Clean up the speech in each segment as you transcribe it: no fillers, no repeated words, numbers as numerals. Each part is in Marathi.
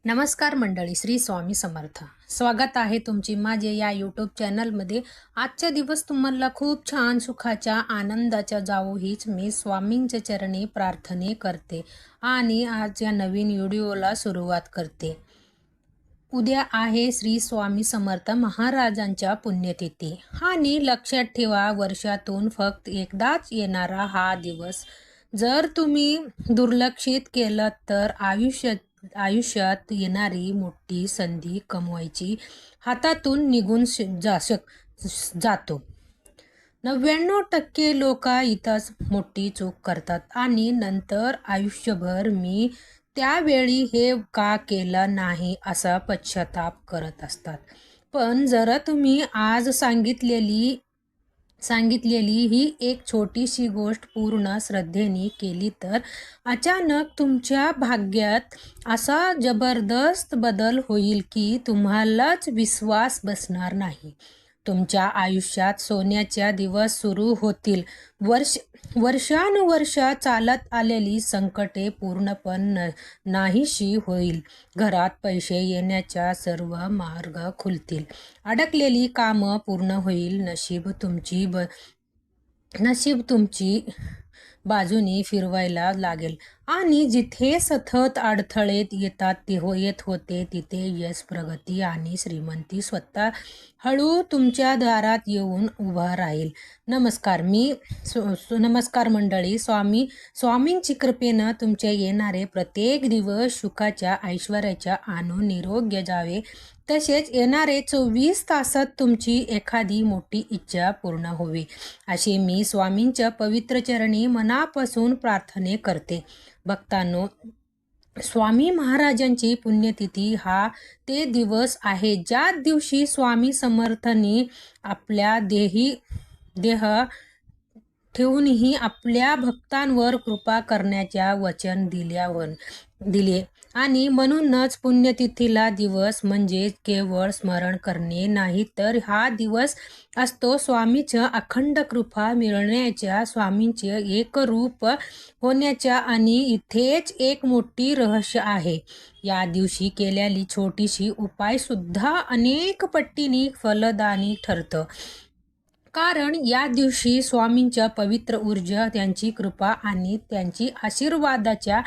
नमस्कार मंडळी, श्री स्वामी समर्थ. स्वागत आहे तुमची माझे या यूट्यूब चॅनलमध्ये. आजचा दिवस तुम्हाला खूप छान सुखाच्या आनंदाच्या जावो हीच मी स्वामींच्या चरणी प्रार्थने करते आणि आज या नवीन व्हिडिओला सुरुवात करते. उद्या आहे श्री स्वामी समर्थ महाराजांच्या पुण्यतिथी आणि लक्षात ठेवा, वर्षातून फक्त एकदाच येणारा हा दिवस जर तुम्ही दुर्लक्षित केलं तर आयुष्यात येणारी मोठी संधी कमवायची हातातून निघून जातो. 99% लोक इथंच मोठी चूक करतात आणि नंतर आयुष्यभर मी त्यावेळी हे का केलं नाही असा पश्चाताप करत असतात. पण जर तुम्ही आज सांगितलेली ही एक छोटीशी गोष्ट पूर्ण श्रद्धेने केली तर अचानक तुमच्या भाग्यात असा जबरदस्त बदल होईल की तुम्हालाच विश्वास बसणार नाही. तुमच्या आयुष्यात सोन्याच्या दिवस सुरू होतील. वर्षानुवर्ष चालत आलेली संकटे पूर्णपणे नाहीशी होईल. घरात पैसे येण्याच्या सर्व मार्ग खुलतील. अडकलेली कामं पूर्ण होईल. नशीब तुमची बाजूने फिरवायला लागेल आणि जिथे सतत अडथळे येत होते तिथे यश, प्रगती आणि श्रीमंती स्वतः हळू तुमच्या दारात येऊन उभा राहील. नमस्कार मंडळी. स्वामींची कृपेनं तुमच्या येणारे प्रत्येक दिवस सुखाच्या, ऐश्वर्याच्या आणि निरोग्य जावे. तसेच येणारे 24 तासात तुमची एखादी मोठी इच्छा पूर्ण होवी अशी मी स्वामींच्या पवित्र चरणी मनापासून प्रार्थना करते. भक्तांनो, स्वामी महाराजांची पुण्यतिथी हा ते दिवस आहे ज्या दिवशी स्वामी समर्थांनी आपल्या देह ठेवूनही आपल्या भक्तांवर कृपा करण्याच्या वचन दिले आणि म्हणूनच पुण्यतिथीला दिवस म्हणजे केवळ स्मरण करणे नाही, तर हा दिवस असतो स्वामीच्या अखंड कृपा मिळण्याच्या, स्वामींचे एकरूप होण्याच्या. आणि इथेच एक मोठी रहस्य आहे. या दिवशी केलेली छोटीशी उपाय सुद्धा अनेक पटीने फलदायी ठरतं. कारण या दिवशी स्वामींच्या पवित्र ऊर्जा, त्यांची कृपा आणि त्यांची आशीर्वादाच्या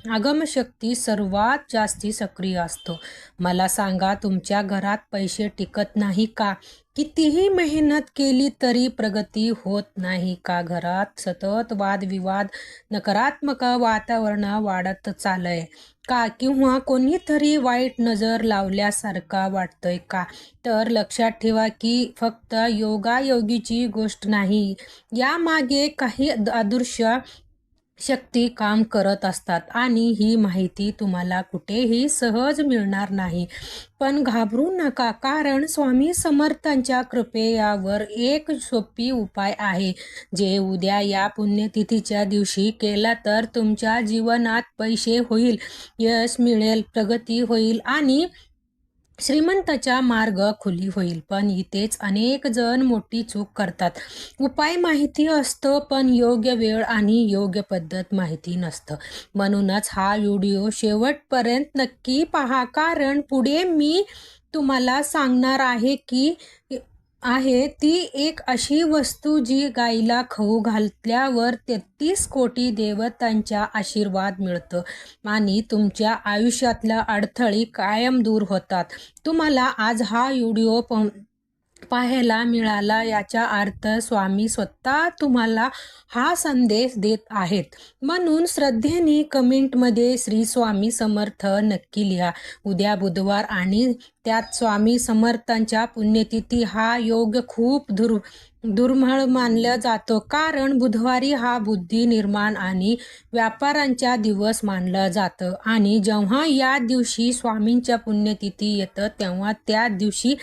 आगमशक्ती सर्वात जास्ती सक्रिय असतो. मला सांगा, तुमच्या घरात पैसे टिकत नाही का? कितीही मेहनत केली तरी प्रगती होत नाही का? घरात सतत वादविवाद, नकारात्मक वातावरण वाढत चाललंय का? किंवा कोणीतरी वाईट नजर लावल्यासारखा वाटतंय का? तर लक्षात ठेवा की फक्त योगायोगीची गोष्ट नाही, यामागे काही अदृश्य शक्ती काम करत असतात आणि ही माहिती तुम्हाला कुठेही सहज मिळणार नाही. पण घाबरू नका, कारण स्वामी समर्थांच्या कृपेवर एक सोपी उपाय आहे जे उद्या या पुण्यतिथीच्या दिवशी केला तर तुमच्या जीवनात पैसे होईल, यश मिळेल, प्रगती होईल आणि श्रीमंताचा मार्ग खुली होईल. पण इथेच अनेक जण मोठी चूक करतात. उपाय माहिती असतो पण योग्य वेळ आणि योग्य पद्धत माहिती नसतं. म्हणूनच हा व्हिडिओ शेवटपर्यंत नक्की पहा, कारण पुढे मी तुम्हाला सांगणार आहे ती एक अशी वस्तू जी गाईला खाऊ घातल्यावर 33 कोटी देवतांचा आशीर्वाद मिळतो आणि तुमच्या आयुष्यातल्या अडथळे कायम दूर होतात. तुम्हाला आज हा व्हिडिओ पाहायला मिळाला याचा अर्थ स्वामी स्वतः तुम्हाला हा संदेश देत आहेत. म्हणून श्रद्धेने कमेंटमध्ये श्री स्वामी समर्थ नक्की लिहा. उद्या बुधवार आणि त्यात स्वामी समर्थांच्या पुण्यतिथी हा योग खूप दुर्मिळ मानला जातो, कारण बुधवारी हा बुद्धी निर्माण आणि व्यापारांचा दिवस मानला जातो. आणि जेव्हा या दिवशी स्वामींच्या पुण्यतिथी येतं तेव्हा त्या दिवशी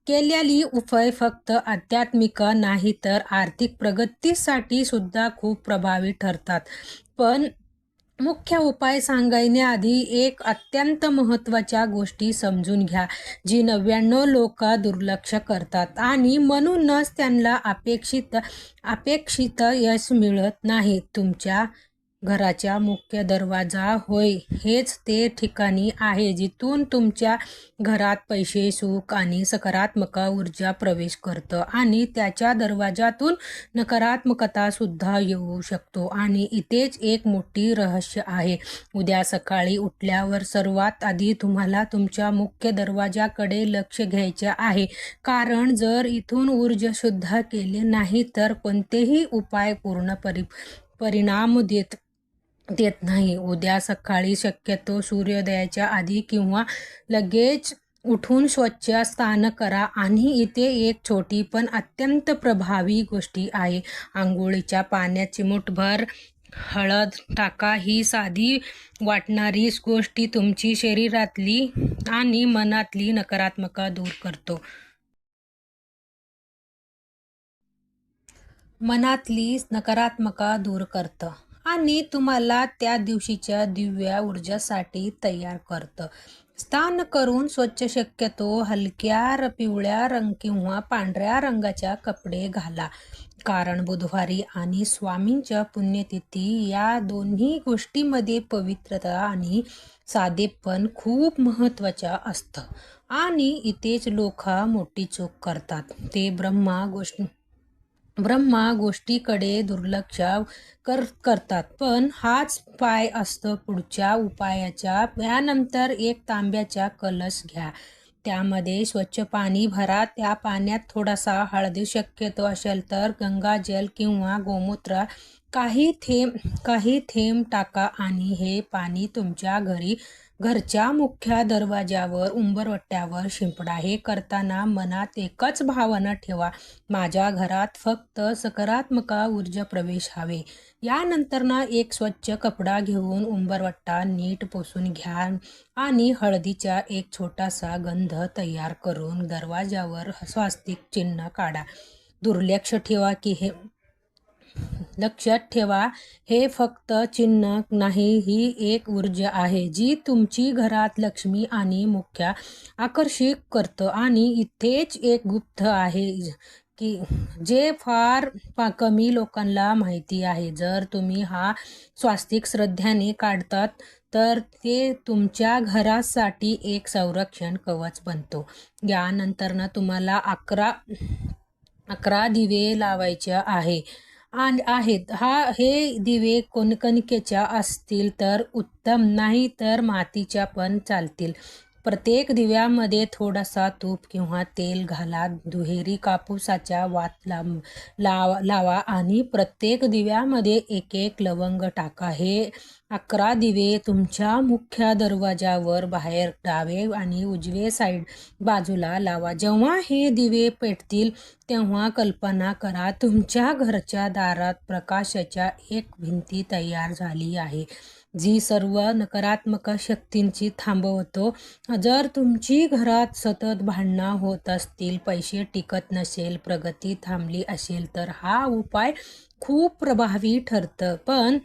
केलेली उपाय फक्त आध्यात्मिक नाही तर आर्थिक प्रगतीसाठी सुद्धा खूप प्रभावी ठरतात. पण मुख्य उपाय सांगण्याआधी एक अत्यंत महत्त्वाच्या गोष्टी समजून घ्या जी 99% लोक दुर्लक्ष करतात आणि म्हणूनच त्यांना अपेक्षित यश मिळत नाही. घराच्या मुख्य दरवाजा होय, हेच ते ठिकाणी आहे जिथून तुमच्या घरात पैसे, सुख आणि सकारात्मक ऊर्जा प्रवेश करतं आणि त्याच्या दरवाजातून नकारात्मकता सुद्धा येऊ शकतो. आणि इथेच एक मोठी रहस्य आहे. उद्या सकाळी उठल्यावर सर्वात आधी तुम्हाला तुमच्या मुख्य दरवाजाकडे लक्ष द्यायचे आहे, कारण जर इथून ऊर्जा शुद्ध केली नाही तर कोणतेही उपाय पूर्ण परिणाम देत नाही. उद्या सकाळी शक्यतो सूर्योदयाच्या आधी किंवा लगेच उठून स्वच्छ स्नान करा. आणि इथे एक छोटी पण अत्यंत प्रभावी गोष्टी आहे. आंघोळीच्या पाण्यात चिमूटभर हळद टाका. ही साधी वाटणारी गोष्टी तुमची शरीरातली आणि मनातली नकारात्मकता दूर करतो. मनातली नकारात्मकता दूर करतं आणि तुम्हाला त्या दिवशीच्या दिव्या ऊर्जासाठी तयार करतं. स्नान करून स्वच्छ, शक्यतो हलक्या पिवळ्या रंग किंवा पांढऱ्या रंगाच्या कपडे घाला, कारण बुधवारी आणि स्वामींच्या पुण्यतिथी या दोन्ही गोष्टींमध्ये पवित्रता आणि साधेपण खूप महत्त्वाचं असतं. आणि इथेच लोक मोठी चूक करतात. ते ब्रह्मा गोष्टीकडे दुर्लक्ष करतात. पण हाच पाय असतो पुढच्या उपायाचा. यानंतर एक तांब्याचा कलश घ्या, त्यामध्ये स्वच्छ पाणी भरा. त्या पाण्यात थोडासा हळदी, शक्यतो असेल तर गंगाजल किंवा गोमूत्र काही थेंब टाका आणि हे पाणी तुमच्या घरच्या मुख्य दरवाजावर, उंबरवट्यावर शिंपडा. हे करताना मनात एकच भावना ठेवा, माझ्या घरात फक्त सकारात्मक ऊर्जा प्रवेश हवे. यानंतर एक स्वच्छ कपडा घेऊन उंबरवट्टा नीट पुसून घ्या आणि हळदीचा एक छोटासा गंध तयार करून दरवाजावर स्वास्तिक चिन्ह काढा. लक्षात ठेवा, हे फक्त चिन्ह नाही, ही एक ऊर्जा आहे जी तुमची घरात लक्ष्मी आणि मुख्य आकर्षित करतं. आणि इथेच एक गुप्त आहे की जे फार कमी लोकांना माहिती आहे. जर तुम्ही हा स्वास्तिक श्रद्धेने काढतात तर ते तुमच्या घरासाठी एक संरक्षण कवच बनतो. यानंतर तुम्हाला 11 दिवे लावायचे आहेत. हे दिवे कणकेच्या असतील तर उत्तम, नाही तर मातीच्या पण चालतील. प्रत्येक दिव्यामध्ये थोडासा तूप किंवा तेल घाला. दुहेरी कापूसाचा वात लावा आणि प्रत्येक दिव्यामध्ये एक लवंग टाका. हे 11 दिवे तुमच्या मुख्य दरवाजावर बाहेर डावे आणि उजवे साईड बाजूला लावा. जेव्हा हे दिवे पेटतील तेव्हा कल्पना करा, तुमच्या घरच्या दारात प्रकाशाच्या एक भिंती तयार झाली आहे जी सर्व नकारात्मक शक्तींची थांबवतो. जर तुमची घरात सतत भांडणं होत असतील, पैसे टिकत नसेल, प्रगती थांबली असेल तर हा उपाय खूप प्रभावी ठरतं. पण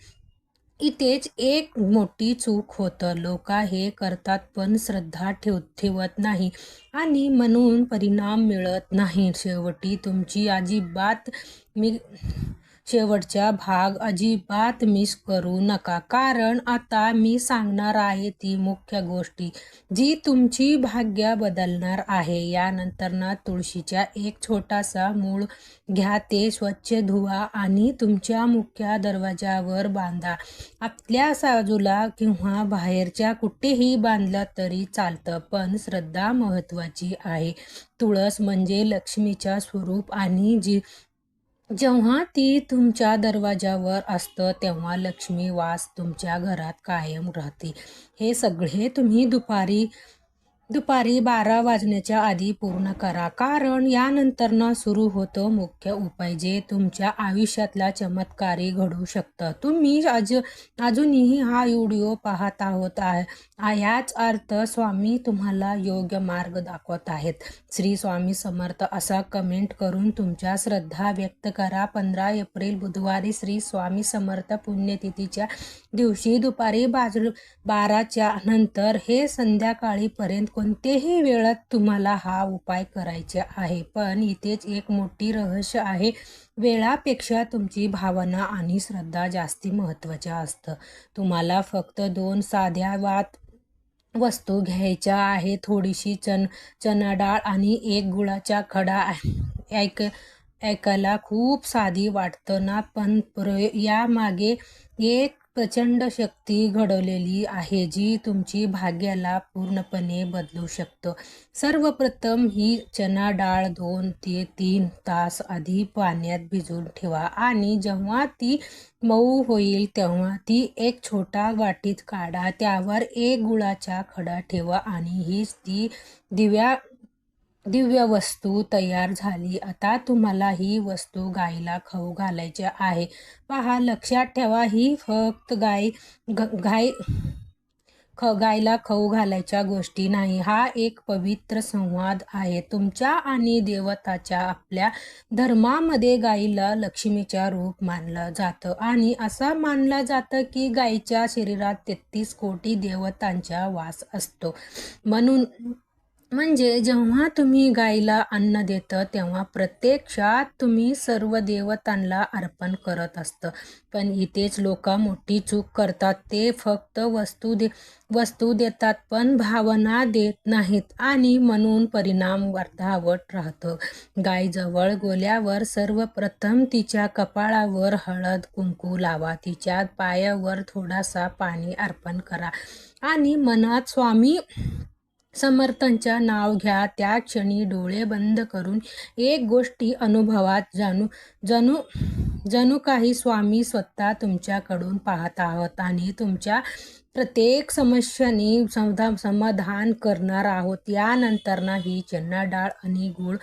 इथेच एक मोठी चूक होतं. लोक हे करतात पण श्रद्धा ठेवत नाही आणि म्हणून परिणाम मिळत नाही. शेवटचा भाग अजिबात मिस करू नका, कारण आता मी सांगणार आहे ती मुख्य गोष्टी जी तुमची भाग्य बदलणार आहे. यानंतर तुळशीचा एक छोटासा मूळ घ्या, ते स्वच्छ धुवा आणि तुमच्या मुख्य दरवाजावर बांधा. आपल्या बाजूला किंवा बाहेरच्या कुठेही बांधलं तरी चालतं, पण श्रद्धा महत्त्वाची आहे. तुळस म्हणजे लक्ष्मीचं स्वरूप आणि जेव्हा ती तुमच्या दरवाजावर असतं तेव्हा लक्ष्मी वास तुमच्या घरात कायम राहते. हे सगळे तुम्ही दुपारी 12 वाजण्याच्या आधी पूर्ण करा, कारण यानंतर सुरू होतो मुख्य उपाय जे तुमच्या आयुष्यातला चमत्कारी घडू शकतं. तुम्ही अजूनही हा व्हिडिओ पाहत आहोत याच अर्थ स्वामी तुम्हाला योग्य मार्ग दाखवत आहेत. श्री स्वामी समर्थ असा कमेंट करून तुमच्या श्रद्धा व्यक्त करा. 15 एप्रिल बुधवारी श्री स्वामी समर्थ पुण्यतिथीच्या दिवशी दुपारी 12च्या नंतर हे संध्याकाळीपर्यंत कोणत्याही वेळात तुम्हाला हा उपाय करायचा आहे. पण इथेच एक मोठी रहस्य आहे. वेळापेक्षा तुमची भावना आणि श्रद्धा जास्ती महत्त्वाच्या असतं. तुम्हाला फक्त 2 साध्या वस्तू घ्यायच्या आहे. थोडीशी चणा डाळ आणि एक गुळाचा खडा. ऐकायला खूप साधी वाटतं ना, पण यामागे एक प्रचंड शक्ती घडवलेली आहे, जी तुमची भाग्याला पूर्णपणे बदलू शकतं. सर्वप्रथम ही चणा डाळ 2 ते 3 तास आधी पाण्यात भिजवून ठेवा आणि जेव्हा ती मऊ होईल तेव्हा ती एक छोटा वाटीत काढा. त्यावर एक गुळाचा खडा ठेवा आणि हीच ती दिव्य वस्तू तयार झाली. आता तुम्हाला ही वस्तू गाईला खाऊ घालायची आहे. पहा, लक्षात ठेवा, ही फक्त गायला खाऊ घालायच्या गोष्टी नाही. हा एक पवित्र संवाद आहे तुमच्या आणि देवताच्या. आपल्या धर्मामध्ये गाईला लक्ष्मीच्या रूप मानलं जातं आणि असं मानलं जातं की गाईच्या शरीरात 33 कोटी देवतांचा वास असतो. म्हणजे जेव्हा तुम्ही गाईला अन्न देतं तेव्हा प्रत्यक्षात तुम्ही सर्व देवतांना अर्पण करत असतं. पण इथेच लोक मोठी चूक करतात. ते फक्त वस्तू देतात पण भावना देत नाहीत आणि म्हणून परिणाम अर्धवट राहतो. गायीजवळ गेल्यावर सर्वप्रथम तिच्या कपाळावर हळद कुंकू लावा. तिच्या पायावर थोडासा पाणी अर्पण करा आणि मनात स्वामी समर्थांच्या नाव घ्या. त्या क्षणी डोळे बंद करून एक गोष्टी अनुभवात जणू काही स्वामी स्वतः तुमच्याकडून पाहत आहोत आणि तुमच्या प्रत्येक समस्येने समाधान करणार आहोत. यानंतर ही चणा डाळ आणि गूळ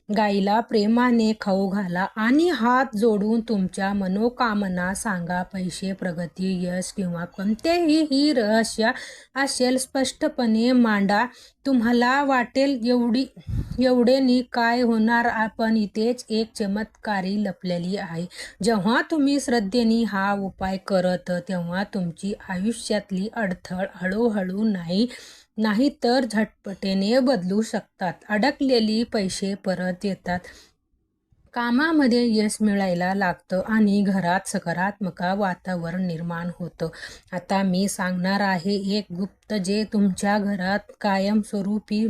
गाईला प्रेमाने खाऊ घाला आणि हात जोडून तुमच्या मनोकामना सांगा. पैसे, प्रगती, यश किंवा कोणतेही रहस्य असेल स्पष्टपणे मांडा. तुम्हाला वाटेल एवढेनी काय होणार. पण इथेच एक चमत्कारी लपलेली आहे. जेव्हा तुम्ही श्रद्धेने हा उपाय करत तेव्हा तुमची आयुष्यातली अडथळ हळूहळू नाही तर झटपटीने बदलू शकतात. अडकलेली पैसे परत येतात, कामामध्ये यश मिळायला लागतं आणि घरात सकारात्मक वातावरण निर्माण होतं. आता मी सांगणार आहे एक गुप्त जे तुमच्या घरात कायमस्वरूपी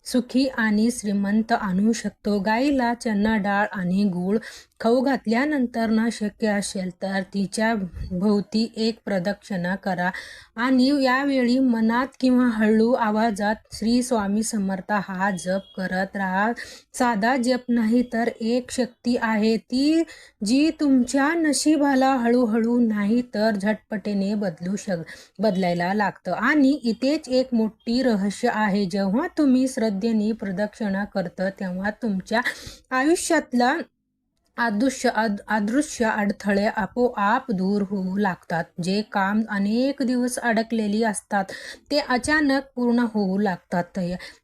सुखी आणि श्रीमंत आणू शकतो. गाईला चणा डाळ आणि गूळ खाऊ घातल्यानंतर शक्य असेल तर तिच्या भोवती एक प्रदक्षिणा करा आणि यावेळी मनात किंवा हळू आवाजात श्री स्वामी समर्थ हा जप करत राहा. साधा जप नाही तर एक शक्ती आहे ती जी तुमच्या नशिबाला हळूहळू नाही तर झटपटीने बदलायला लागतं. आणि इथेच एक मोठी रहस्य आहे. जेव्हा तुम्ही श्रद्धेने प्रदक्षिणा करता तेव्हा तुमच्या आयुष्यातला अदृश्य अडथळे आपोआप दूर होऊ लागतात. जे काम अनेक दिवस अडकलेली असतात ते अचानक पूर्ण होऊ लागतात.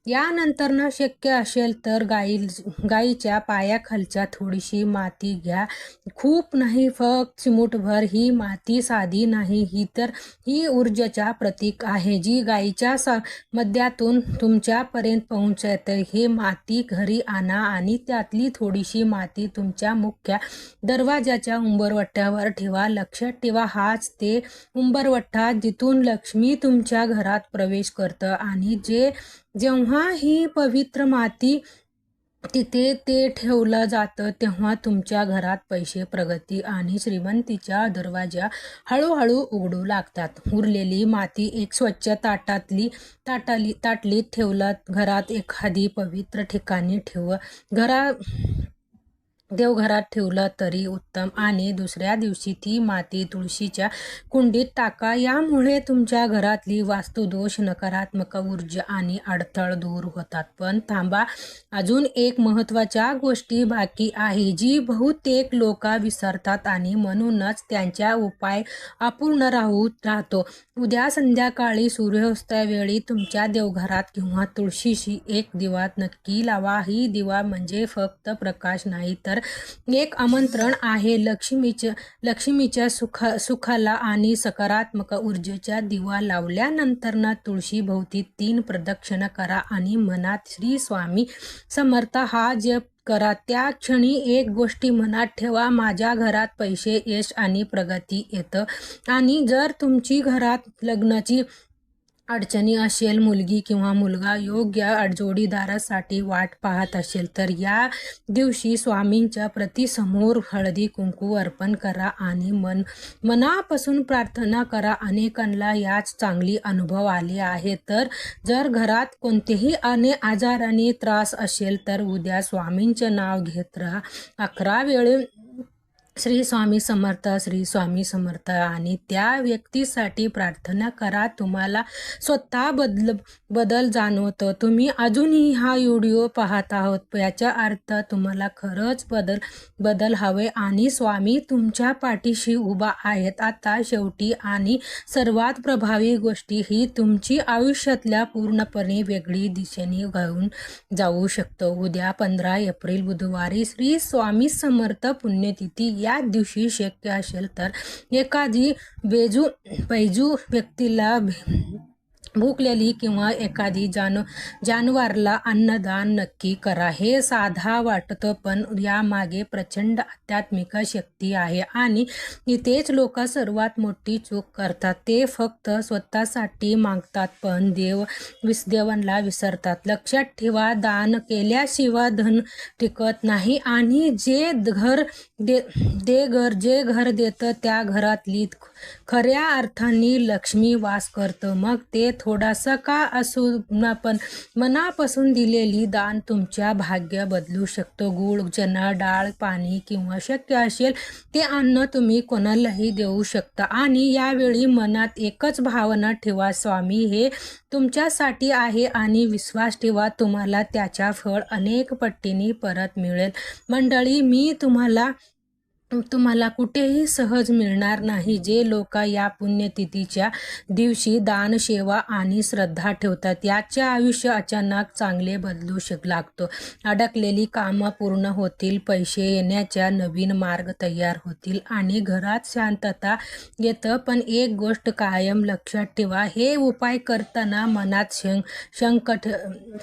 यानंतर शक्य असेल तर गाईच्या पायाखालच्या थोडीशी माती घ्या. खूप नाही, फक्त चिमूटभर. ही माती साधी नाही, ही ऊर्जेचा प्रतीक आहे जी गाईच्या मध्यातून तुमच्यापर्यंत पोहोचते. हे माती घरी आणा आणि त्यातली थोडीशी माती तुमच्या मुख्य दरवाजाच्या उंबरवट्यावर ठेवा. लक्षात ठेवा, हाच ते उंबरवट्टा जिथून लक्ष्मी तुमच्या घरात प्रवेश करतं आणि जेव्हा ही पवित्र माती तिथे ते ठेवलं जातं तेव्हा तुमच्या घरात पैसे, प्रगती आणि श्रीमंतीच्या दरवाजा हळूहळू उघडू लागतात. उरलेली माती एक स्वच्छ ताटलीत ठेवलं. घरात एखादी पवित्र ठिकाणी देवघरात ठेवलं तरी उत्तम आणि दुसऱ्या दिवशी ती माती तुळशीच्या कुंडीत टाका. यामुळे तुमच्या घरातली वास्तुदोष, नकारात्मक ऊर्जा आणि अडथळ दूर होतात. पण थांबा, अजून एक महत्त्वाच्या गोष्टी बाकी आहे जी बहुतेक लोक विसरतात आणि म्हणूनच त्यांचा उपाय अपूर्ण राहतो. उद्या संध्याकाळी सूर्यास्तावेळी तुमच्या देवघरात किंवा तुळशीशी एक दिवा नक्की लावा. ही दिवा म्हणजे फक्त प्रकाश नाही तर एक आमंत्रण आहे. लक्ष्मीच्या सुखाला आणि सकारात्मक ऊर्जेचा दिवा लावल्यानंतर ना तुळशीभोवती 3 प्रदक्षिणा करा आणि मनात श्री स्वामी समर्थ हा जप करा. त्या क्षणी एक गोष्टी मनात ठेवा, माझ्या घरात पैसे, यश आणि प्रगती येतं. आणि जर तुमची घरात लग्नाची अडचणी असेल, मुलगी किंवा मुलगा योग्य जोडीदारासाठी वाट पाहत असेल, तर या दिवशी स्वामींच्या समोर हळदी कुंकू अर्पण करा आणि मनापासून प्रार्थना करा. अनेकांना याच चांगली अनुभव आले आहे. तर जर घरात कोणतेही आजाराने त्रास असेल तर उद्या स्वामींचं नाव घेत राहा. 11 वेळ श्री स्वामी समर्थ, श्री स्वामी समर्थ आणि त्या व्यक्तीसाठी प्रार्थना करा. तुम्हाला स्वतः बदल जाणवतो. तुम्ही अजूनही हा व्हिडिओ पाहत आहोत याचा अर्थ तुम्हाला खरंच बदल हवे आणि स्वामी तुमच्या पाठीशी उभा आहेत. आता शेवटी आणि सर्वात प्रभावी गोष्टी ही तुमची आयुष्यातल्या पूर्णपणे वेगळी दिशेने घेऊन जाऊ शकतो. उद्या 15 एप्रिल बुधवारी श्री स्वामी समर्थ पुण्यतिथी. या दिवशी शक्य असेल तर एखादी बैजू व्यक्तीला भुकलेली किंवा एखादी जानवरला अन्नदान नक्की करा. हे साधा वाटतं पण यामागे प्रचंड आध्यात्मिक शक्ती आहे आणि इथेच लोक सर्वात मोठी चूक करतात. ते फक्त स्वतःसाठी मागतात पण देवांना विसरतात. लक्षात ठेवा, दान केल्याशिवाय धन टिकत नाही आणि जे घर देतं त्या घरातली खऱ्या अर्थाने लक्ष्मी वास करतं. मग ते थोडासा का असो पण मनापासून दिलेली दान तुमच्या भाग्य बदलू शकतो. गूळ, चणा डाळ, पाणी किंवा शक्य असेल ते अन्न तुम्ही कोणालाही देऊ शकता. आणि यावेळी मनात एकच भावना ठेवा, स्वामी हे तुमच्यासाठी आहे आणि विश्वास ठेवा, तुम्हाला त्याचा फळ अनेक पटीने परत मिळेल. मंडळी, मी तुम्हाला कुठेही सहज मिळणार नाही. जे लोक या पुण्यतिथीच्या दिवशी दान, सेवा आणि श्रद्धा ठेवतात याचे आयुष्य अचानक चांगले बदलू लागतो. अडकलेली कामं पूर्ण होतील, पैसे येण्याच्या नवीन मार्ग तयार होतील आणि घरात शांतता येतं. पण एक गोष्ट कायम लक्षात ठेवा, हे उपाय करताना मनात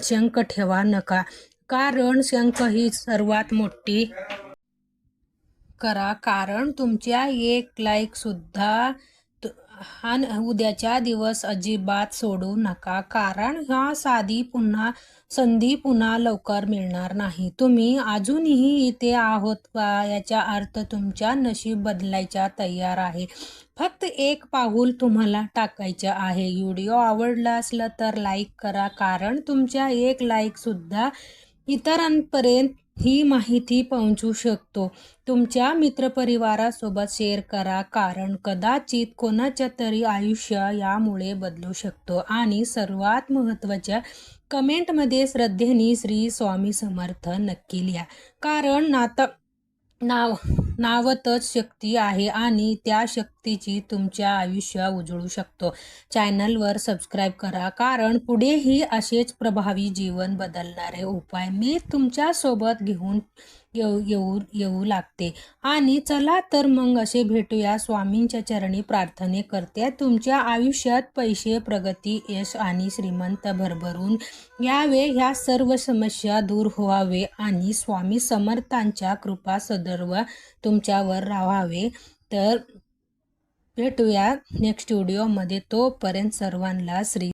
शंक ठेवा नका, कारण शंक ही सर्वात मोठी करा. कारण तुमच्या एक लाईक सुद्धा उद्याचा दिवस अजिबात सोडू नका, कारण हा संधी पुन्हा लवकर मिळणार नाही. तुम्ही अजूनही इथे आहोत का याचा अर्थ तुमच्या नशीब बदलायचा तयार आहे. फक्त एक पाऊल तुम्हाला टाकायचं आहे. व्हिडिओ आवडला असला तर लाईक करा, कारण तुमच्या एक लाईक सुद्धा इतरांपर्यंत ही माहिती पोहोचू शकतो. तुमच्या मित्रपरिवारासोबत शेअर करा, कारण कदाचित कोणाच्या तरी आयुष्य यामुळे बदलू शकतो. आणि सर्वात महत्त्वाच्या, कमेंटमध्ये श्रद्धेने श्री स्वामी समर्थ नक्की लिहा, कारण नावातच शक्ती आहे आणि त्या शक्तीची तुमच्या आयुष्य उजळू शकतो. चॅनलवर सबस्क्राईब करा, कारण पुढेही असेच प्रभावी जीवन बदलणारे उपाय मी तुमच्यासोबत घेऊन येऊ लागते. आणि चला तर मग असे भेटूया. स्वामींच्या चरणी प्रार्थने करते, तुमच्या आयुष्यात पैसे, प्रगती, यश आणि श्रीमंत भरभरून यावे, ह्या सर्व समस्या दूर व्हावे आणि स्वामी समर्थांच्या कृपा सदैव तुमच्यावर राहावे. तर भेटूया नेक्स्ट व्हिडिओमध्ये. तोपर्यंत सर्वांना श्री